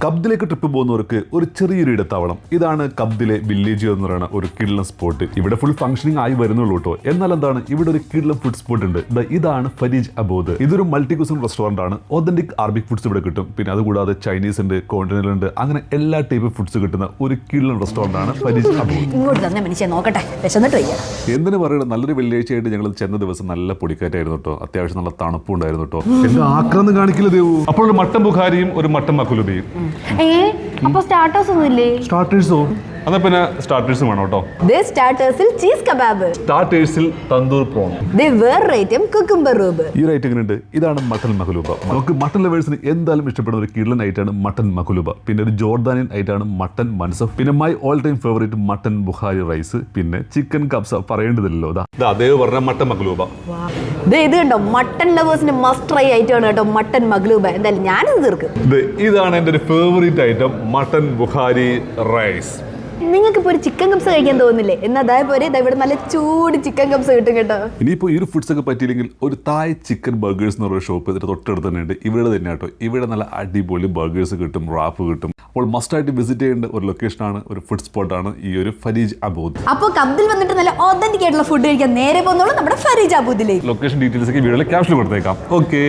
കബ്ദിലേക്ക് trip പോകുന്നവർക്ക് ഒരു ചെറിയൊരു ഇടത്താവളം. ഇതാണ് കബ്ദിലെ വില്ലേജ് എന്ന് പറയുന്ന ഒരു കിഡ്ലം സ്പോട്ട്. ഇവിടെ ഫുൾ ഫംഗ്ഷനിങ് ആയി വരുന്നുള്ളൂ കേട്ടോ. എന്നാൽ എന്താണ്, ഇവിടെ ഒരു കിഡ്ലം ഫുഡ് സ്പോട്ട് ഉണ്ട്. ഇതാണ് ഫരീജ് അബോദ്. ഇതൊരു മൾട്ടി ക്യൂസിൻ റെസ്റ്റോറന്റ് ആണ്. ഒതന്റിക് അറബിക് ഫുഡ്സ് ഇവിടെ കിട്ടും. പിന്നെ അതുകൂടാതെ ചൈനീസ് ഉണ്ട്, കോണ്ടിനെന്റൽ ഉണ്ട്, അങ്ങനെ എല്ലാ ടൈപ്പ് ഫുഡ്സ് കിട്ടുന്ന ഒരു കിഡ്ലം റെസ്റ്റോറന്റ് ആണ് ഫരീജ് അബോദ്. എന്തിനു പറയുന്നത്, നല്ലൊരു വെള്ളിയാഴ്ചയായിട്ട് ഞങ്ങൾ ചെന്ന ദിവസം നല്ല പൊടിക്കാറ്റായിരുന്നു കേട്ടോ. അത്യാവശ്യം നല്ല തണുപ്പും ഉണ്ടായിരുന്നു കേട്ടോ. എന്റെ ആക്രാന്ന് കാണിക്കില്ല ദേവു. അപ്പോൾ ഒരു മട്ടൻ ബുഖാരിയും ഒരു മട്ടൻ മക്കുലുബിയും. അപ്പൊ സ്റ്റാർട്ടേഴ്സ് ഒന്നുമില്ലേ? സ്റ്റാർട്ടേഴ്സോ? എന്നാ പിന്നെ സ്റ്റാർട്ടേഴ്സും വേണം കേട്ടോ. സ്റ്റാർട്ടേഴ്സിൽ ചീസ് കബാബ്, സ്റ്റാർട്ടേഴ്സിൽ തന്തൂർ പ്രോൺ, കുക്കുംബർ റൂബ്. ഈ ഒരു ഐറ്റം എങ്ങനെയുണ്ട്? ഇതാണ് മട്ടൻ മഖ്ലൂബ. നമുക്ക് മട്ടൻ ലവേഴ്സിന് എന്തായാലും ഇഷ്ടപ്പെടുന്ന ഒരു കിഡ്ലൻ ഐറ്റാണ് മട്ടൻ മഖ്ലൂബ. പിന്നെ ഒരു ജോർദാനിയൻ ഐറ്റാണ് മട്ടൻ മൻസഫ്. പിന്നെ my all time favourite mutton ബുഖാരി റൈസ്. പിന്നെ ചിക്കൻ കബ്സ പറയേണ്ടതില്ലല്ലോ. അതേ പറഞ്ഞ മട്ടൻ മഖ്ലൂബ. ഇത് കണ്ടോ, മട്ടൻ ലവേഴ്സിന് മസ്റ്റ് ട്രൈ ഐറ്റമാണ് കേട്ടോ മട്ടൻ മഖ്ലൂബ. എന്തായാലും ഞാനിത് തീർക്കും. ഇതാണ് എൻ്റെ ഒരു ഫേവറേറ്റ് ഐറ്റം മട്ടൻ ബുഖാരി റൈസ്. നിങ്ങൾക്ക് ഇപ്പോൾ ഒരു ചിക്കൻ കബ്സ് കഴിക്കാൻ തോന്നുന്നില്ലേ? എന്നാൽ അതേപോലെ ഇവിടെ നല്ല ചൂട് ചിക്കൻ കബ്സ് കിട്ടും കേട്ടോ. ഇനിയിപ്പോൾ ഈ ഒരു ഫുഡ്സ് ഒക്കെ പറ്റിയില്ലെങ്കിൽ ഒരു തായ് ചിക്കൻ ബർഗേഴ്സ് എന്ന് പറയുന്ന ഷോപ്പ് ഇതിന്റെ തൊട്ടടുത്ത് തന്നെ ഉണ്ട്. ഇവിടെ തന്നെ കേട്ടോ. ഇവിടെ നല്ല അടിപൊളി ബർഗേഴ്സ് കിട്ടും, റാപ്പ് കിട്ടും. അപ്പോൾ മസ്റ്റായിട്ട് വിസിറ്റ് ചെയ്യേണ്ട ഒരു ലൊക്കേഷനാണ്, ഒരു ഫുഡ് സ്പോട്ടാണ് ഈ ഒരു ഫരീജ് അബോദ്. അപ്പോൾ കബ്ദിൽ വന്നിട്ട് നല്ല ഒതന്റിക് ആയിട്ടുള്ള ഫുഡ് കഴിക്കാൻ നേരെ പോകുന്നോളൂ നമ്മുടെ ഫരീജ് അബോദിലേക്ക്. ലൊക്കേഷൻ ഡീറ്റെയിൽസ് ഒക്കെ വീഡിയോയിൽ ക്യാപ്ഷനിൽ കൊടുത്തേക്കാം. ഓക്കെ.